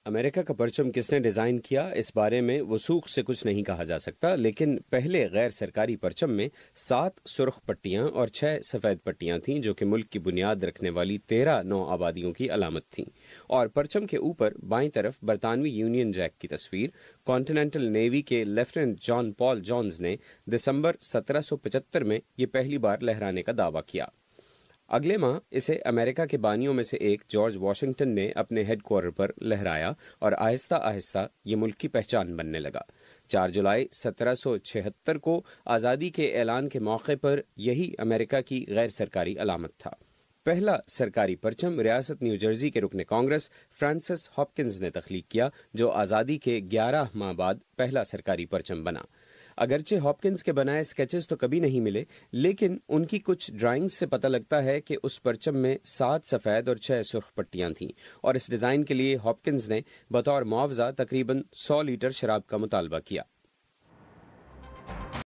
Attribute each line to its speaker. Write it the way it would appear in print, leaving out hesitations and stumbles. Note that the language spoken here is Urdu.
Speaker 1: امریکہ کا پرچم کس نے ڈیزائن کیا، اس بارے میں وثوق سے کچھ نہیں کہا جا سکتا، لیکن پہلے غیر سرکاری پرچم میں 7 سرخ پٹیاں اور 6 سفید پٹیاں تھیں جو کہ ملک کی بنیاد رکھنے والی 13 نو آبادیوں کی علامت تھیں، اور پرچم کے اوپر بائیں طرف برطانوی یونین جیک کی تصویر کانٹیننٹل نیوی کے لیفٹیننٹ جان پال جونز نے دسمبر 1775 میں یہ پہلی بار لہرانے کا دعویٰ کیا۔ اگلے ماہ اسے امریکہ کے بانیوں میں سے ایک جارج واشنگٹن نے اپنے ہیڈ کوارٹر پر لہرایا اور آہستہ آہستہ یہ ملک کی پہچان بننے لگا۔ 4 جولائی 1776 کو آزادی کے اعلان کے موقع پر یہی امریکہ کی غیر سرکاری علامت تھا۔ پہلا سرکاری پرچم ریاست نیو جرسی کے رکن کانگریس فرانسس ہاپکنز نے تخلیق کیا، جو آزادی کے 11 ماہ بعد پہلا سرکاری پرچم بنا۔ اگرچہ ہاپکنز کے بنائے سکیچز تو کبھی نہیں ملے، لیکن ان کی کچھ ڈرائنگز سے پتہ لگتا ہے کہ اس پرچم میں 7 سفید اور 6 سرخ پٹیاں تھیں، اور اس ڈیزائن کے لیے ہاپکنز نے بطور معاوضہ تقریباً 100 لیٹر شراب کا مطالبہ کیا۔